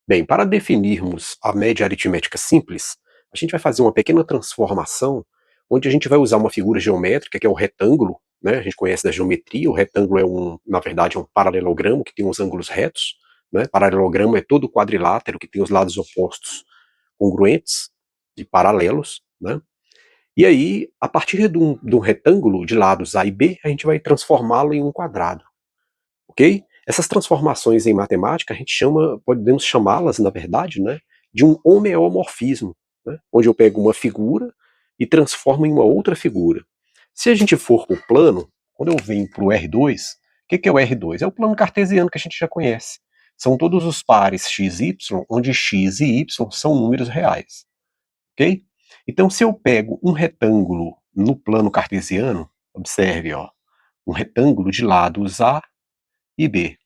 Bem, para definirmos a média aritmética simples, a gente vai fazer uma pequena transformação, onde a gente vai usar uma figura geométrica, que é o retângulo, né? A gente conhece da geometria, o retângulo na verdade, é um paralelogramo que tem os ângulos retos, né? Paralelogramo é todo quadrilátero que tem os lados opostos congruentes e paralelos, né? E aí, a partir de um retângulo de lados A e B, a gente vai transformá-lo em um quadrado, ok? Essas transformações em matemática, a gente podemos chamá-las, na verdade, né, de um homeomorfismo, né, onde eu pego uma figura e transformo em uma outra figura. Se a gente for para o plano, quando eu venho para o R2, o que é o R2? É o plano cartesiano que a gente já conhece. São todos os pares x, y, onde x e y são números reais, ok? Então, se eu pego um retângulo no plano cartesiano, observe, ó, um retângulo de lados A e B.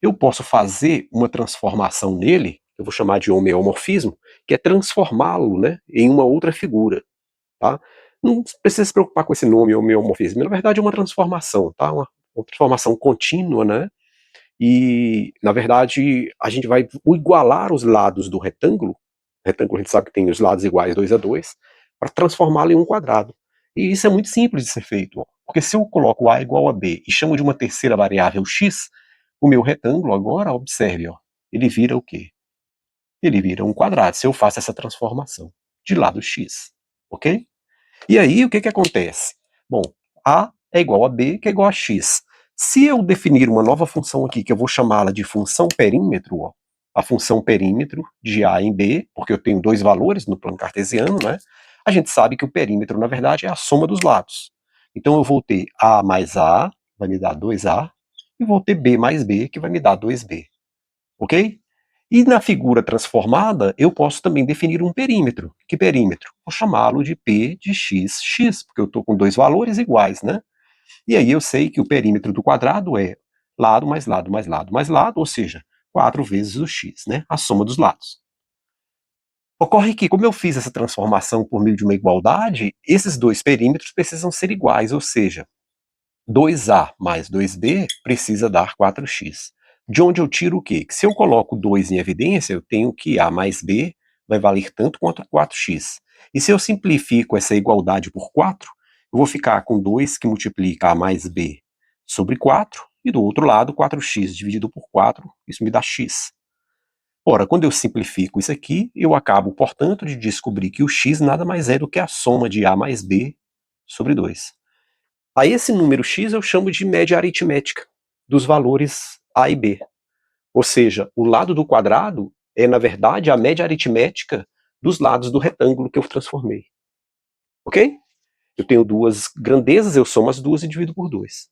Eu posso fazer uma transformação nele, eu vou chamar de homeomorfismo, que é transformá-lo, né, em uma outra figura, tá? Não precisa se preocupar com esse nome homeomorfismo, na verdade é uma transformação, tá? Uma transformação contínua, né? E, na verdade, a gente vai igualar os lados do retângulo, retângulo a gente sabe que tem os lados iguais 2 a 2, para transformá-lo em um quadrado. E isso é muito simples de ser feito, ó, porque se eu coloco A igual a B e chamo de uma terceira variável x, o meu retângulo agora, observe, ó, ele vira o quê? Ele vira um quadrado, se eu faço essa transformação de lado x, ok? E aí, o que que acontece? Bom, A é igual a B, que é igual a x. Se eu definir uma nova função aqui, que eu vou chamá-la de função perímetro, ó, a função perímetro de A em B, porque eu tenho dois valores no plano cartesiano, né? A gente sabe que o perímetro, na verdade, é a soma dos lados. Então eu vou ter A mais A, vai me dar 2A, e vou ter B mais B, que vai me dar 2B, ok? E na figura transformada, eu posso também definir um perímetro. Que perímetro? Vou chamá-lo de P de x, x, porque eu estou com dois valores iguais, né? E aí eu sei que o perímetro do quadrado é lado mais lado mais lado mais lado, ou seja, 4 vezes o x, né? A soma dos lados. Ocorre que, como eu fiz essa transformação por meio de uma igualdade, esses dois perímetros precisam ser iguais, ou seja, 2A mais 2B precisa dar 4x. De onde eu tiro o quê? Que se eu coloco 2 em evidência, eu tenho que A mais B vai valer tanto quanto 4x. E se eu simplifico essa igualdade por 4, eu vou ficar com 2 que multiplica A mais B sobre 4, e do outro lado 4x dividido por 4, isso me dá x. Ora, quando eu simplifico isso aqui, eu acabo, portanto, de descobrir que o x nada mais é do que a soma de A mais B sobre 2. A esse número x eu chamo de média aritmética dos valores A e B. Ou seja, o lado do quadrado é, na verdade, a média aritmética dos lados do retângulo que eu transformei. Ok? Eu tenho duas grandezas, eu somo as duas e divido por 2.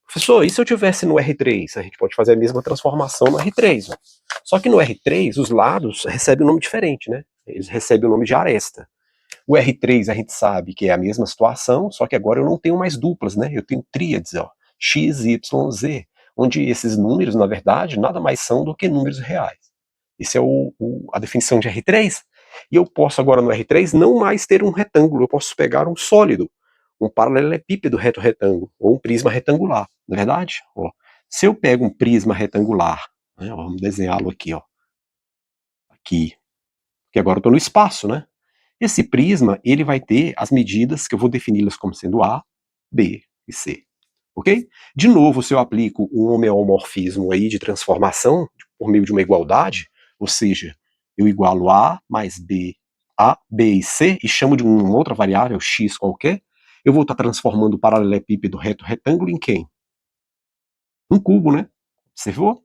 Professor, e se eu tivesse no R3? A gente pode fazer a mesma transformação no R3. Ó. Só que no R3, os lados recebem um nome diferente, né? Eles recebem o nome de aresta. O R3 a gente sabe que é a mesma situação, só que agora eu não tenho mais duplas, né? Eu tenho tríades, ó, x, y, z, onde esses números, na verdade, nada mais são do que números reais. Isso é a definição de R3. E eu posso agora no R3 não mais ter um retângulo, eu posso pegar um sólido, um paralelepípedo reto-retângulo, ou um prisma retangular, não é verdade? Ó, se eu pego um prisma retangular, né, ó, vamos desenhá-lo aqui, ó, aqui, que agora eu estou no espaço, né? Esse prisma, ele vai ter as medidas que eu vou defini-las como sendo A, B e C, ok? De novo, se eu aplico um homeomorfismo aí de transformação por meio de uma igualdade, ou seja, eu igualo A, B e C e chamo de uma outra variável, x qualquer, eu vou estar transformando o paralelepípedo reto-retângulo em quem? Um cubo, né? Observou?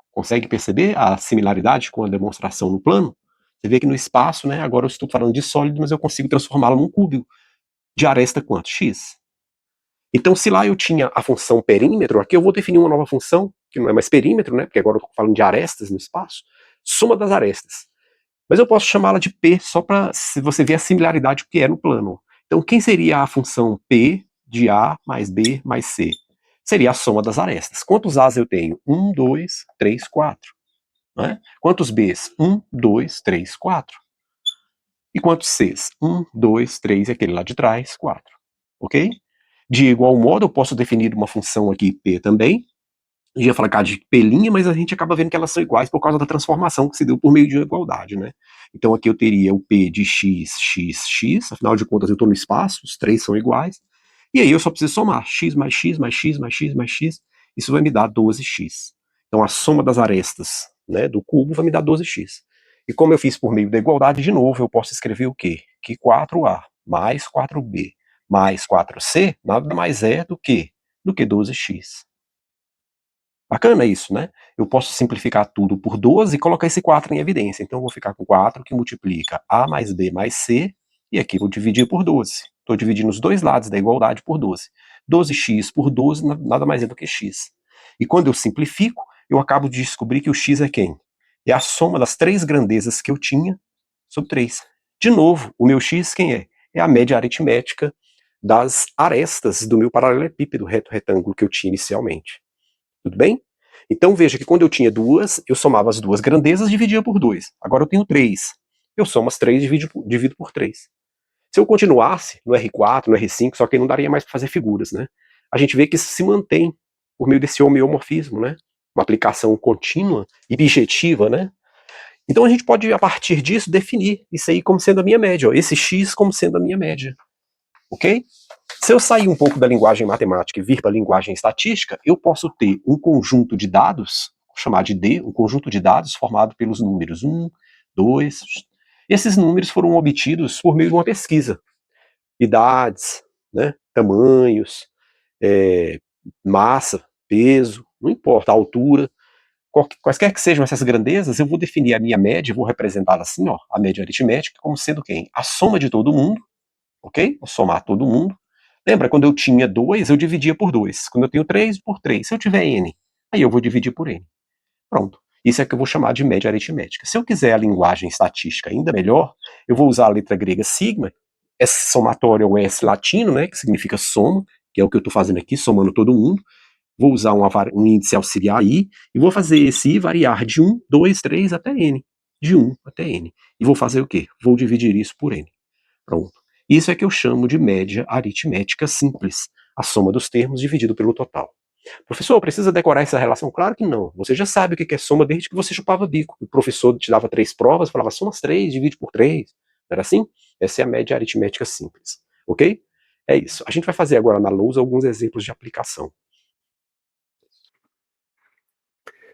Consegue perceber a similaridade com a demonstração no plano? Você vê que no espaço, né, agora eu estou falando de sólido, mas eu consigo transformá-lo num cubo de aresta quanto? X. Então, se lá eu tinha a função perímetro, aqui eu vou definir uma nova função, que não é mais perímetro, né, porque agora eu estou falando de arestas no espaço, soma das arestas. Mas eu posso chamá-la de P, só para você ver a similaridade que é no plano. Então, quem seria a função P de A mais B mais C? Seria a soma das arestas. Quantos A's eu tenho? 1, 2, 3, 4. Né? Quantos B's? 1, 2, 3, 4. E quantos Cs? 1, 2, 3 e aquele lá de trás, 4. Ok? De igual modo, eu posso definir uma função aqui P também, A gente ia falar de pelinha, mas a gente acaba vendo que elas são iguais por causa da transformação que se deu por meio de uma igualdade, né? Então aqui eu teria o P de x, x, x, afinal de contas eu estou no espaço, os três são iguais, e aí eu só preciso somar x mais x mais x mais x mais x, isso vai me dar 12x. Então a soma das arestas, né, do cubo vai me dar 12x. E como eu fiz por meio da igualdade, de novo, eu posso escrever o quê? Que 4a mais 4b mais 4c nada mais é do que 12x. Bacana isso, né? Eu posso simplificar tudo por 12 e colocar esse 4 em evidência. Então eu vou ficar com 4 que multiplica A mais B mais C, e aqui vou dividir por 12. Estou dividindo os dois lados da igualdade por 12. 12x por 12 nada mais é do que x. E quando eu simplifico, eu acabo de descobrir que o x é quem? É a soma das três grandezas que eu tinha sobre 3. De novo, o meu x quem é? É a média aritmética das arestas do meu paralelepípedo retângulo que eu tinha inicialmente. Tudo bem? Então veja que quando eu tinha duas, eu somava as duas grandezas e dividia por 2. Agora eu tenho 3. Eu somo as 3 e divido por 3. Se eu continuasse no R4, no R5, só que não daria mais para fazer figuras, né? A gente vê que isso se mantém por meio desse homeomorfismo, né? Uma aplicação contínua e objetiva, né? Então a gente pode, a partir disso, definir isso aí como sendo a minha média, ó, esse x como sendo a minha média. Ok? Se eu sair um pouco da linguagem matemática e vir para a linguagem estatística, eu posso ter um conjunto de dados, chamar de D, um conjunto de dados formado pelos números 1, 2. Esses números foram obtidos por meio de uma pesquisa. Idades, né, tamanhos, massa, peso, não importa, a altura, quaisquer que sejam essas grandezas, eu vou definir a minha média, vou representá-la assim, ó, a média aritmética, como sendo quem? A soma de todo mundo, ok? Vou somar todo mundo. Lembra, quando eu tinha 2, eu dividia por 2. Quando eu tenho 3, por 3. Se eu tiver n, aí eu vou dividir por n. Pronto. Isso é que eu vou chamar de média aritmética. Se eu quiser a linguagem estatística ainda melhor, eu vou usar a letra grega sigma, S somatório é o S latino, né, que significa soma, que é o que eu estou fazendo aqui, somando todo mundo. Vou usar um índice auxiliar i, e vou fazer esse i variar de 1, 2, 3 até n. De 1 até n. E vou fazer o quê? Vou dividir isso por n. Pronto. Isso é que eu chamo de média aritmética simples, a soma dos termos dividido pelo total. Professor, precisa decorar essa relação? Claro que não. Você já sabe o que é soma desde que você chupava bico. O professor te dava 3 provas, falava soma as 3, divide por 3. Não era assim? Essa é a média aritmética simples. Ok? É isso. A gente vai fazer agora na lousa alguns exemplos de aplicação.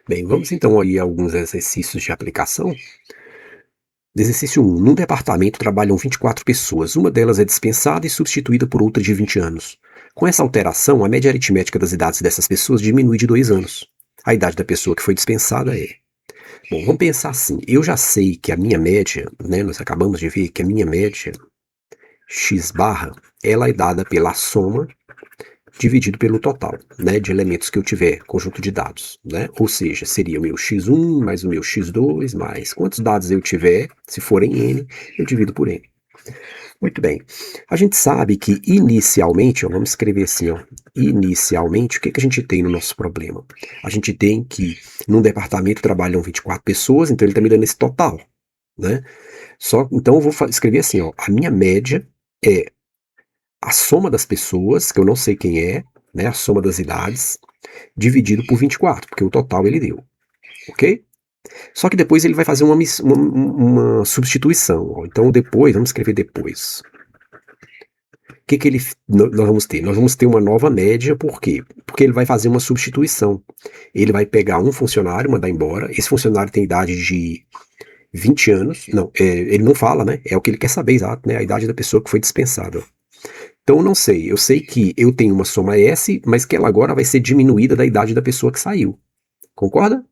Bem, vamos então aí a alguns exercícios de aplicação. Exercício 1. Num departamento trabalham 24 pessoas. Uma delas é dispensada e substituída por outra de 20 anos. Com essa alteração, a média aritmética das idades dessas pessoas diminui de 2 anos. A idade da pessoa que foi dispensada é... Bom, vamos pensar assim. Eu já sei que a minha média, né, nós acabamos de ver que a minha média, x barra, ela é dada pela soma dividido pelo total, né, de elementos que eu tiver, conjunto de dados, né? Ou seja, seria o meu x1 mais o meu x2 mais quantos dados eu tiver, se forem n, eu divido por n. Muito bem. A gente sabe que inicialmente, ó, vamos escrever assim, ó, inicialmente, o que a gente tem no nosso problema? A gente tem que num departamento trabalham 24 pessoas, então ele está me dando esse total, né? Então eu vou escrever assim, ó, a minha média é a soma das pessoas, que eu não sei quem é, né, a soma das idades, dividido por 24, porque o total ele deu, ok? Só que depois ele vai fazer uma substituição, ó. Então depois, vamos escrever depois. O que nós vamos ter? Nós vamos ter uma nova média, por quê? Porque ele vai fazer uma substituição. Ele vai pegar um funcionário, mandar embora, esse funcionário tem idade de 20 anos, não, ele não fala, né, é o que ele quer saber exato, né, a idade da pessoa que foi dispensada. Então eu não sei, eu sei que eu tenho uma soma S, mas que ela agora vai ser diminuída da idade da pessoa que saiu. Concorda?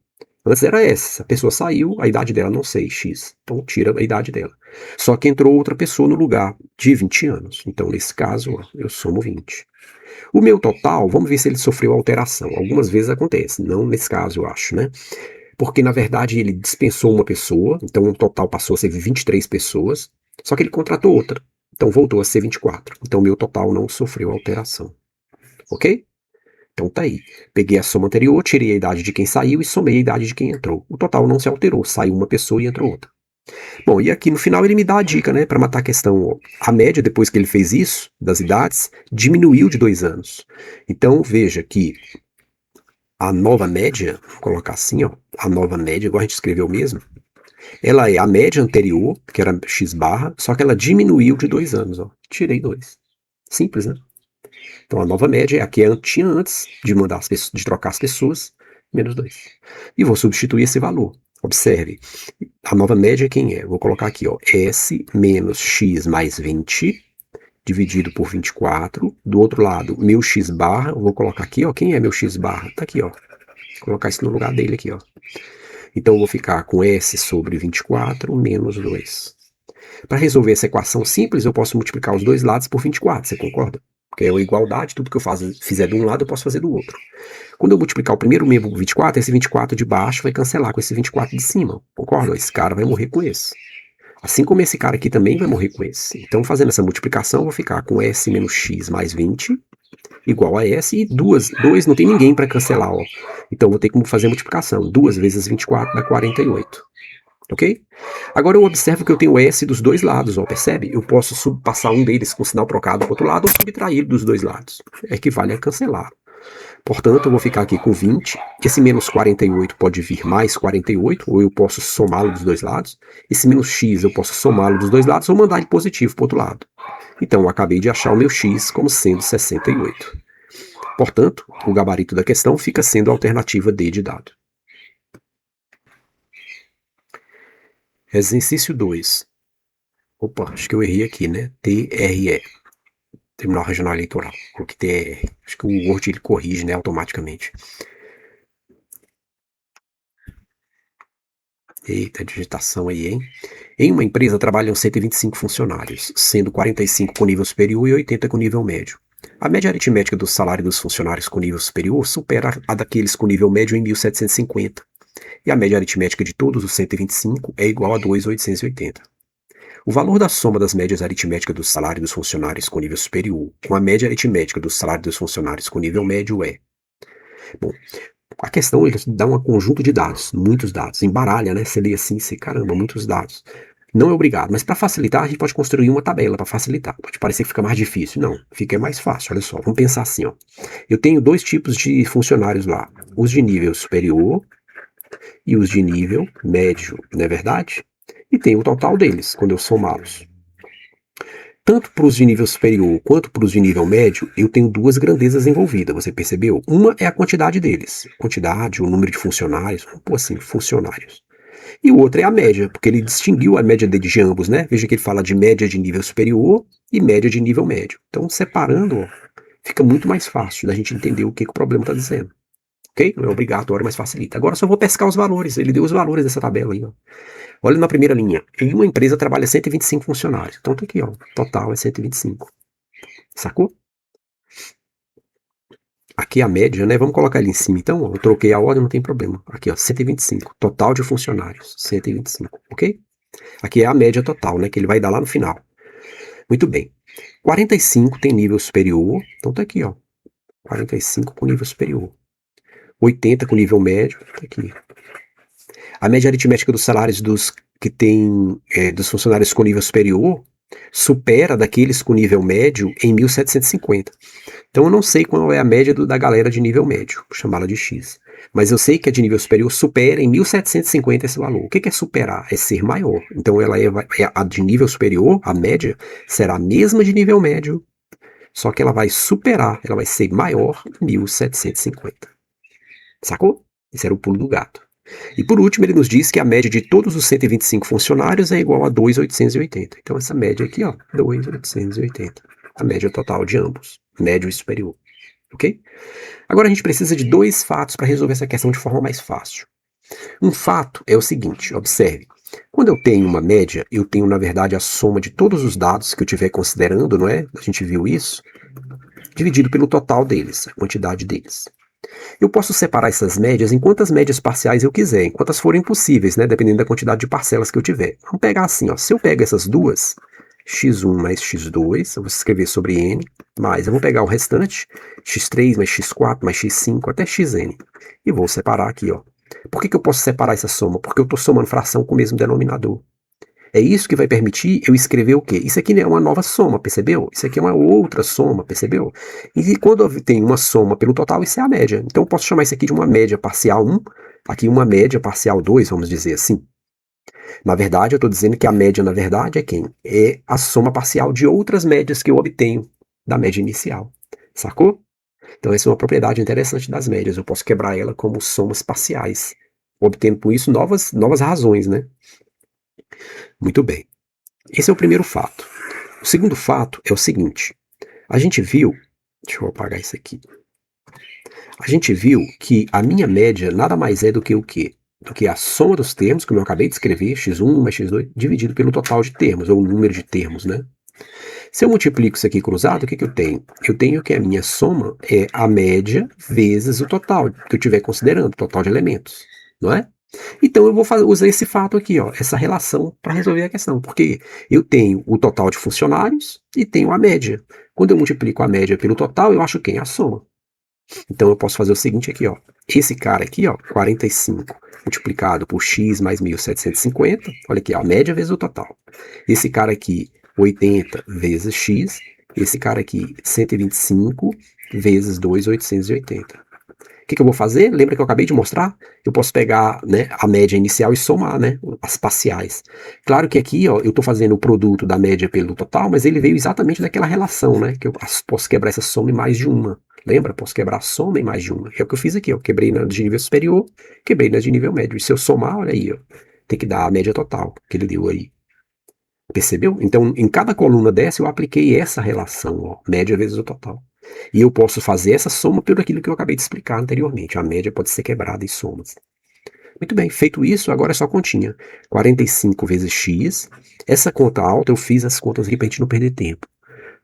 Antes era S, a pessoa saiu, a idade dela não sei, X. Então tira a idade dela. Só que entrou outra pessoa no lugar de 20 anos. Então nesse caso, ó, eu somo 20. O meu total, vamos ver se ele sofreu alteração. Algumas vezes acontece, não nesse caso eu acho, né? Porque na verdade ele dispensou uma pessoa, então o total passou a ser 23 pessoas, só que ele contratou outra. Então voltou a ser 24. Então o meu total não sofreu alteração. Ok? Então tá aí. Peguei a soma anterior, tirei a idade de quem saiu e somei a idade de quem entrou. O total não se alterou, saiu uma pessoa e entrou outra. Bom, e aqui no final ele me dá a dica, né, para matar a questão. A média, depois que ele fez isso, das idades, diminuiu de 2 anos. Então veja que a nova média, vou colocar assim, ó, a nova média, igual a gente escreveu mesmo, ela é a média anterior, que era x barra, só que ela diminuiu de 2 anos, ó. Tirei 2. Simples, né? Então a nova média é a que tinha antes de mandar as pessoas, de trocar as pessoas, menos 2. E vou substituir esse valor. Observe, a nova média quem é? Vou colocar aqui, ó, S menos x mais 20, dividido por 24. Do outro lado, meu x barra, vou colocar aqui, ó, quem é meu x barra? Tá aqui, ó. Vou colocar isso no lugar dele aqui, ó. Então eu vou ficar com S sobre 24 menos 2. Para resolver essa equação simples, eu posso multiplicar os dois lados por 24, você concorda? Porque é uma igualdade, tudo que eu fizer de um lado eu posso fazer do outro. Quando eu multiplicar o primeiro membro por 24, esse 24 de baixo vai cancelar com esse 24 de cima, concorda? Esse cara vai morrer com esse. Assim como esse cara aqui também vai morrer com esse. Então, fazendo essa multiplicação, eu vou ficar com S menos X mais 20 igual a S, e 2 não tem ninguém para cancelar, ó. Então, eu vou ter que fazer a multiplicação. 2 vezes 24 dá 48. Ok? Agora eu observo que eu tenho S dos dois lados, ó, percebe? Eu posso passar um deles com sinal trocado para o outro lado ou subtrair ele dos dois lados. Equivale a cancelar. Portanto, eu vou ficar aqui com 20. Esse menos 48 pode vir mais 48, ou eu posso somá-lo dos dois lados. Esse menos x eu posso somá-lo dos dois lados ou mandar ele positivo para o outro lado. Então, eu acabei de achar o meu x como sendo 68. Portanto, o gabarito da questão fica sendo a alternativa D de dado. Exercício 2. Opa, acho que eu errei aqui, né? TRE. Terminal Regional Eleitoral. Coloquei TR. Acho que o Word ele corrige, né, automaticamente. Eita, digitação aí, hein? Em uma empresa trabalham 125 funcionários, sendo 45 com nível superior e 80 com nível médio. A média aritmética do salário dos funcionários com nível superior supera a daqueles com nível médio em 1.750. E a média aritmética de todos os 125 é igual a 2.880. O valor da soma das médias aritméticas do salário dos funcionários com nível superior com a média aritmética do salário dos funcionários com nível médio é... Bom, a questão ele dá um conjunto de dados, muitos dados, embaralha, né? Você lê assim, você, caramba, muitos dados. Não é obrigado, mas para facilitar, a gente pode construir uma tabela para facilitar. Pode parecer que fica mais difícil. Não, fica mais fácil, olha só. Vamos pensar assim, ó. Eu tenho dois tipos de funcionários lá. Os de nível superior e os de nível médio, não é verdade? E tem o total deles, quando eu somá-los. Tanto para os de nível superior quanto para os de nível médio, eu tenho duas grandezas envolvidas, você percebeu? Uma é a quantidade deles, quantidade, o número de funcionários, vamos pôr assim, funcionários. E o outro é a média, porque ele distinguiu a média de ambos, né? Veja que ele fala de média de nível superior e média de nível médio. Então, separando, ó, fica muito mais fácil da gente entender o que o problema está dizendo. Ok? Não é obrigatório, mas facilita. Agora só vou pescar os valores, ele deu os valores dessa tabela aí, ó. Olha na primeira linha. Em uma empresa trabalha 125 funcionários. Então tá aqui, ó. Total é 125. Sacou? Aqui a média, né? Vamos colocar ele em cima. Então, ó, eu troquei a ordem, não tem problema. Aqui, ó, 125. Total de funcionários, 125. Ok? Aqui é a média total, né? Que ele vai dar lá no final. Muito bem. 45 tem nível superior. Então tá aqui, ó. 45 com nível superior. 80 com nível médio. Tá aqui. A média aritmética dos salários dos funcionários com nível superior supera daqueles com nível médio em 1.750. Então eu não sei qual é a média da galera de nível médio, vou chamá-la de X. Mas eu sei que a de nível superior supera em 1.750 esse valor. O que é superar? É ser maior. Então ela a de nível superior, a média, será a mesma de nível médio, só que ela vai superar, ela vai ser maior que 1.750. Sacou? Esse era o pulo do gato. E por último, ele nos diz que a média de todos os 125 funcionários é igual a 2.880. Então essa média aqui, ó, 2.880. A média total de ambos, médio e superior. Ok? Agora a gente precisa de dois fatos para resolver essa questão de forma mais fácil. Um fato é o seguinte, observe. Quando eu tenho uma média, eu tenho, na verdade, a soma de todos os dados que eu estiver considerando, não é? A gente viu isso, dividido pelo total deles, a quantidade deles. Eu posso separar essas médias em quantas médias parciais eu quiser, em quantas forem possíveis, né, dependendo da quantidade de parcelas que eu tiver. Vamos pegar assim, ó, se eu pego essas duas, x1 mais x2, eu vou escrever sobre n, mais eu vou pegar o restante, x3 mais x4 mais x5 até xn, e vou separar aqui, ó. Por que eu posso separar essa soma? Porque eu estou somando fração com o mesmo denominador. É isso que vai permitir eu escrever o quê? Isso aqui é uma nova soma, percebeu? Isso aqui é uma outra soma, percebeu? E quando eu tenho uma soma pelo total, isso é a média. Então eu posso chamar isso aqui de uma média parcial 1, aqui uma média parcial 2, vamos dizer assim. Na verdade, eu estou dizendo que a média, na verdade, é quem? É a soma parcial de outras médias que eu obtenho da média inicial. Sacou? Então essa é uma propriedade interessante das médias. Eu posso quebrar ela como somas parciais, obtendo com isso novas razões, né? Muito bem. Esse é o primeiro fato. O segundo fato é o seguinte: a gente viu, deixa eu apagar isso aqui. A gente viu que a minha média nada mais é do que o quê? Do que a soma dos termos, como eu acabei de escrever, x1 mais x2, dividido pelo total de termos, ou o número de termos, né? Se eu multiplico isso aqui cruzado, o que, que eu tenho? Eu tenho que a minha soma é a média vezes o total que eu estiver considerando, o total de elementos, não é? Então eu vou usar esse fato aqui, ó, essa relação para resolver a questão, porque eu tenho o total de funcionários e tenho a média. Quando eu multiplico a média pelo total, eu acho quem? A soma. Então eu posso fazer o seguinte aqui, ó. Esse cara aqui, ó, 45 multiplicado por x mais 1750, olha aqui, ó, a média vezes o total. Esse cara aqui, 80 vezes x. Esse cara aqui, 125 vezes 2.880. O que eu vou fazer? Lembra que eu acabei de mostrar? Eu posso pegar, né, a média inicial e somar, né, as parciais. Claro que aqui, ó, eu estou fazendo o produto da média pelo total, mas ele veio exatamente daquela relação, né, que eu posso quebrar essa soma em mais de uma. Lembra? Posso quebrar a soma em mais de uma. É o que eu fiz aqui, ó. Quebrei na de nível superior, quebrei na de nível médio. E se eu somar, olha aí, ó, tem que dar a média total que ele deu aí. Percebeu? Então, em cada coluna dessa, eu apliquei essa relação, ó, média vezes o total. E eu posso fazer essa soma pelo aquilo que eu acabei de explicar anteriormente. A média pode ser quebrada em somas. Muito bem, feito isso, agora é só continha. 45 vezes x. Essa conta alta, eu fiz as contas aqui para a gente não perder tempo.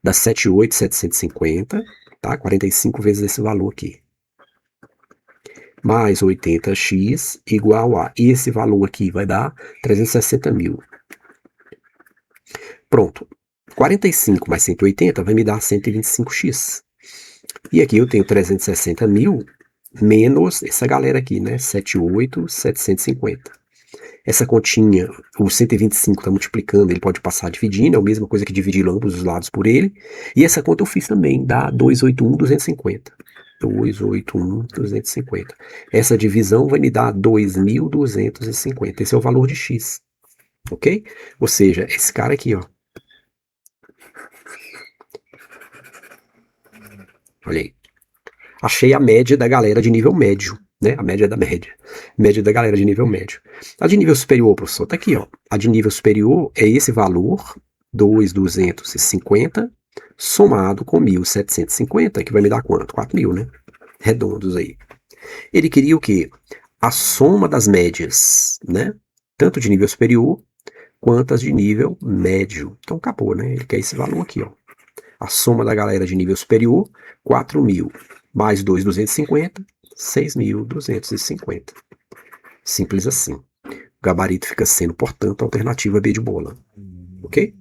Dá 7.850, tá? 45 vezes esse valor aqui. Mais 80x igual a... E esse valor aqui vai dar 360 mil. Pronto. 45 mais 180 vai me dar 125x. E aqui eu tenho 360 mil menos essa galera aqui, né? 78.750. Essa continha, o 125 está multiplicando, ele pode passar dividindo, é a mesma coisa que dividir ambos os lados por ele. E essa conta eu fiz também, dá 281.250. 281.250. Essa divisão vai me dar 2.250. Esse é o valor de x. Ok? Ou seja, esse cara aqui, ó. Olha aí. Achei a média da galera de nível médio, né? A média da média. Média da galera de nível médio. A de nível superior, professor, tá aqui, ó. A de nível superior é esse valor, 2.250, somado com 1.750, que vai me dar quanto? 4.000, né? Redondos aí. Ele queria o quê? A soma das médias, né? Tanto de nível superior, quanto as de nível médio. Então acabou, né? Ele quer esse valor aqui, ó. A soma da galera de nível superior, 4.000 mais 2.250, 6.250. Simples assim. O gabarito fica sendo, portanto, a alternativa B de bola. Ok?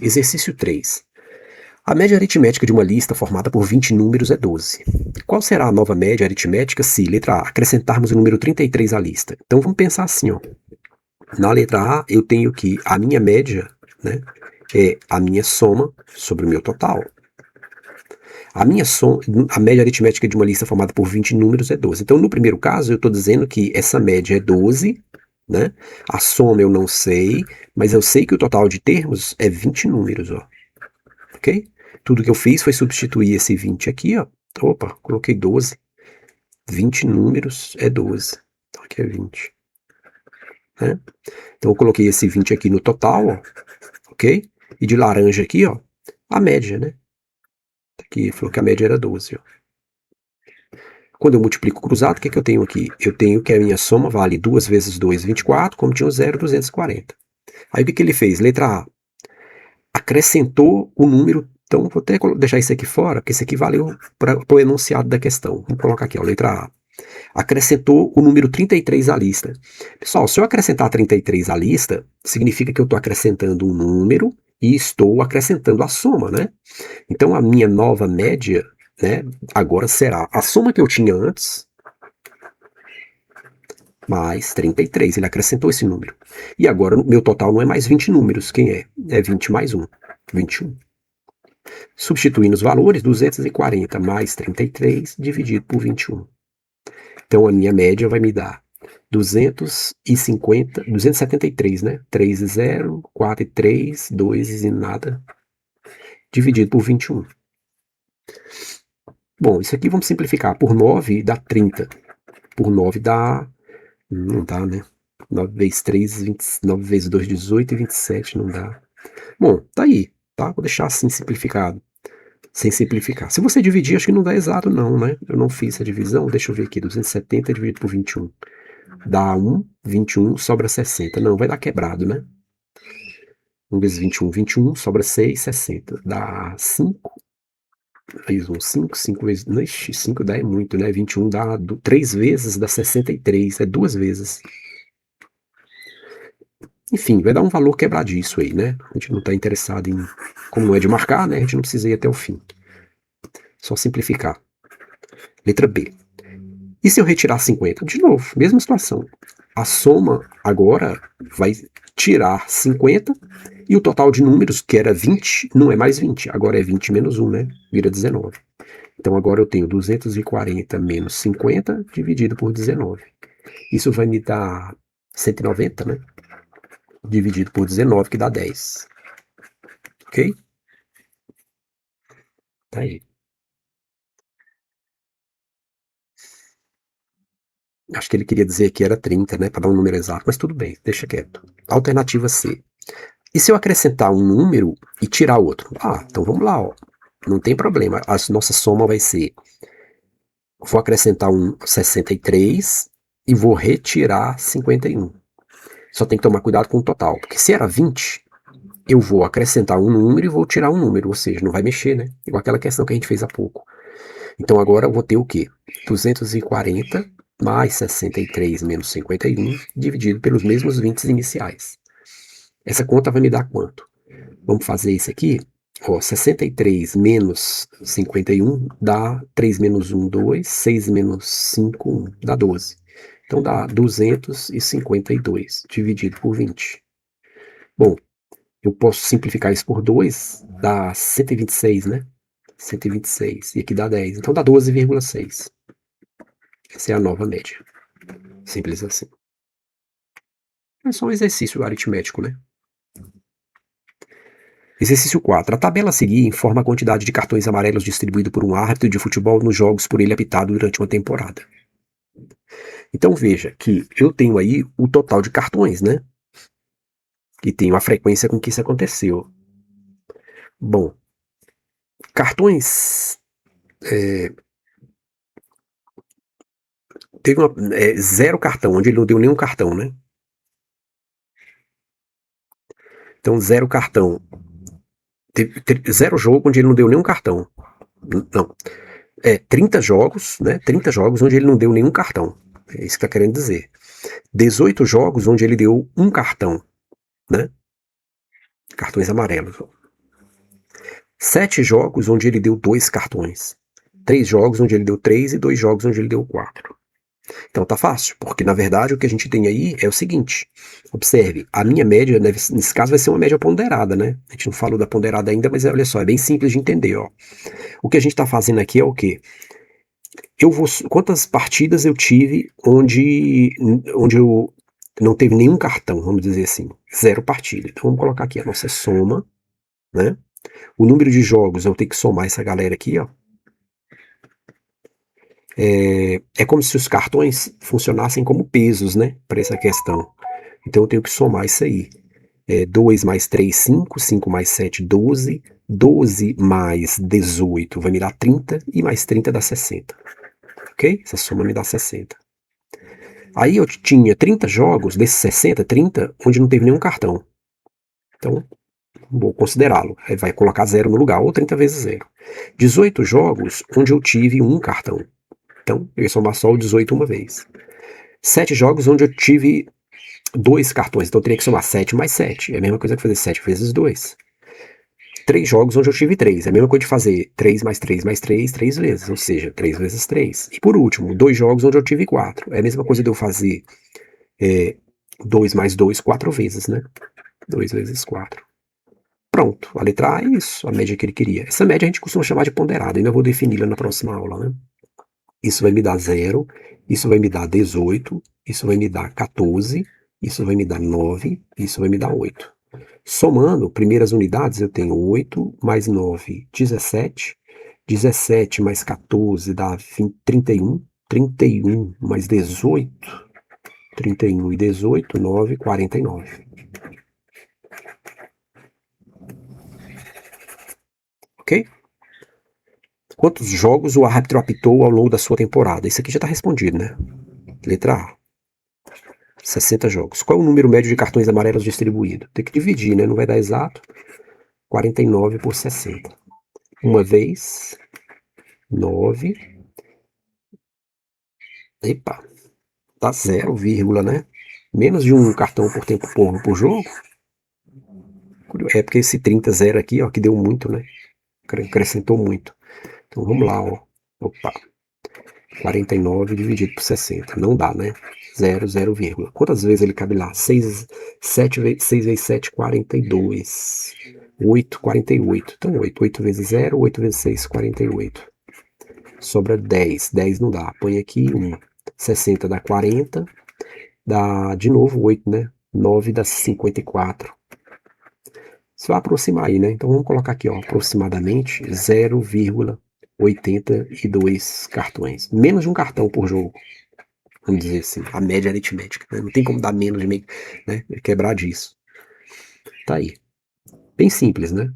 Exercício 3. A média aritmética de uma lista formada por 20 números é 12. Qual será a nova média aritmética se, letra A, acrescentarmos o número 33 à lista? Então vamos pensar assim, ó. Na letra A, eu tenho que a minha média, né, é a minha soma sobre o meu total. A média aritmética de uma lista formada por 20 números é 12. Então, no primeiro caso, eu estou dizendo que essa média é 12, né? A soma eu não sei, mas eu sei que o total de termos é 20 números, ó. Ok? Tudo que eu fiz foi substituir esse 20 aqui, ó. Opa, coloquei 12. 20 números é 12. Então, aqui é 20. Né? Então, eu coloquei esse 20 aqui no total, ó. Ok? E de laranja aqui, ó, a média, né? Aqui falou que a média era 12, ó. Quando eu multiplico cruzado, o que, que eu tenho aqui? Eu tenho que a minha soma vale 2 vezes 2, 24, como tinha o 0, 240. Aí o que, que ele fez? Letra A. Acrescentou o número. Então, vou até deixar isso aqui fora, porque isso aqui valeu para o enunciado da questão. Vamos colocar aqui, ó, letra A. Acrescentou o número 33 à lista. Pessoal, se eu acrescentar 33 à lista, significa que eu estou acrescentando um número e estou acrescentando a soma, né? Então, a minha nova média, né, agora será a soma que eu tinha antes, mais 33. Ele acrescentou esse número. E agora meu total não é mais 20 números. Quem é? É 20 mais 1. 21. Substituindo os valores, 240 mais 33 dividido por 21. Então a minha média vai me dar 273, né? 3 e 0, 4 e 3, 2 e nada, dividido por 21. Bom, isso aqui vamos simplificar. Por 9 dá 30. Por 9 dá... Não dá, né? 9 vezes 3, 20, 9 vezes 2, 18 e 27 não dá. Bom, tá aí, tá? Vou deixar assim simplificado. Sem simplificar. Se você dividir, acho que não dá exato não, né? Eu não fiz a divisão. Deixa eu ver aqui. 270 dividido por 21. Dá 1, 21, sobra 60. Não, vai dar quebrado, né? 1 vezes 21, 21, sobra 6, 60. Dá 5. Fez um 5, 5 vezes... Ixi, 5 dá é muito, né? 21 dá 3 vezes, dá 63. É 2 vezes. Enfim, vai dar um valor quebradiço aí, né? A gente não está interessado em... Como não é de marcar, né? A gente não precisa ir até o fim. Só simplificar. Letra B. E se eu retirar 50? De novo, mesma situação. A soma agora vai tirar 50 e o total de números, que era 20, não é mais 20. Agora é 20 menos 1, né? Vira 19. Então agora eu tenho 240 menos 50 dividido por 19. Isso vai me dar 190, né? Dividido por 19, que dá 10. Ok? Tá aí. Acho que ele queria dizer que era 30, né? Para dar um número exato, mas tudo bem, deixa quieto. Alternativa C. E se eu acrescentar um número e tirar outro? Ah, então vamos lá, ó. Não tem problema. A nossa soma vai ser... Vou acrescentar um 63 e vou retirar 51. Só tem que tomar cuidado com o total, porque se era 20, eu vou acrescentar um número e vou tirar um número, ou seja, não vai mexer, né? Igual aquela questão que a gente fez há pouco. Então agora eu vou ter o quê? 240 mais 63 menos 51 dividido pelos mesmos 20 iniciais. Essa conta vai me dar quanto? Vamos fazer isso aqui? Ó, 63 menos 51 dá 3 menos 1, 2, 6 menos 5, 1, dá 12. Então dá 252 dividido por 20. Bom, eu posso simplificar isso por 2, dá 126, né? 126, e aqui dá 10, então dá 12,6. Essa é a nova média. Simples assim. É só um exercício aritmético, né? Exercício 4. A tabela a seguir informa a quantidade de cartões amarelos distribuído por um árbitro de futebol nos jogos por ele apitado durante uma temporada. Então veja que eu tenho aí o total de cartões, né? E tenho a frequência com que isso aconteceu. Bom, cartões... teve zero cartão, onde ele não deu nenhum cartão, né? Então, zero cartão. Teve zero jogo onde ele não deu nenhum cartão. Não. 30 jogos, né? 30 jogos onde ele não deu nenhum cartão. É isso que está querendo dizer. 18 jogos onde ele deu um cartão, né? Cartões amarelos. 7 jogos onde ele deu 2 cartões. 3 jogos onde ele deu 3 e 2 jogos onde ele deu 4. Então tá fácil, porque na verdade o que a gente tem aí é o seguinte. Observe, a minha média, nesse caso vai ser uma média ponderada, né? A gente não falou da ponderada ainda, mas olha só, é bem simples de entender, ó. O que a gente está fazendo aqui é o quê? Quantas partidas eu tive onde eu não teve nenhum cartão, vamos dizer assim, 0 partida. Então vamos colocar aqui a nossa soma, né? O número de jogos, eu tenho que somar essa galera aqui, ó. É como se os cartões funcionassem como pesos, né? Para essa questão. Então eu tenho que somar isso aí. 2 mais 3, 5. 5 mais 7, 12. 12 mais 18 vai me dar 30. E mais 30 dá 60. Ok? Essa soma me dá 60. Aí eu tinha 30 jogos, desses 60, 30, onde não teve nenhum cartão. Então, vou considerá-lo. Aí vai colocar 0 no lugar, ou 30 vezes 0. 18 jogos onde eu tive um cartão. Então, eu ia somar só o 18 uma vez. 7 jogos onde eu tive 2 cartões. Então, eu teria que somar 7 mais 7. É a mesma coisa que fazer 7 vezes 2. 3 jogos onde eu tive 3. É a mesma coisa de fazer 3 mais 3 mais 3, 3 vezes, ou seja, 3 vezes 3. E por último, 2 jogos onde eu tive 4. É a mesma coisa de eu fazer 2 mais 2, 4 vezes, né? 2 vezes 4. Pronto, a letra A é isso, a média que ele queria. Essa média a gente costuma chamar de ponderada, ainda vou defini-la na próxima aula, né? Isso vai me dar 0, isso vai me dar 18, isso vai me dar 14, isso vai me dar 9, isso vai me dar 8. Somando primeiras unidades, eu tenho 8 mais 9, 17. 17 mais 14 dá 20, 31. 31 mais 18, 31 e 18, 9, 49. Ok? Quantos jogos o árbitro apitou ao longo da sua temporada? Isso aqui já está respondido, né? Letra A. 60 jogos. Qual é o número médio de cartões amarelos distribuído? Tem que dividir, né? Não vai dar exato. 49 por 60. Uma vez, 9. Epa, dá 0, né? Menos de um cartão por tempo por jogo. É porque esse 30, 0 aqui, ó, que deu muito, né? Acrescentou muito. Então vamos lá, ó. Opa. 49 dividido por 60. Não dá, né? 0, 0, vírgula. Quantas vezes ele cabe lá? 6 vezes 7, 42. 8, 48. Então 8. 8 vezes 0, 8 vezes 6, 48. Sobra 10. 10 não dá. Põe aqui 1. 60 dá 40. Dá de novo 8, né? 9 dá 54. Você vai aproximar aí, né? Então vamos colocar aqui, ó, aproximadamente 0,82 cartões. Menos de um cartão por jogo. Vamos dizer assim, a média aritmética. Né? Não tem como dar menos de meio, né? Quebrar disso. Tá aí. Bem simples, né?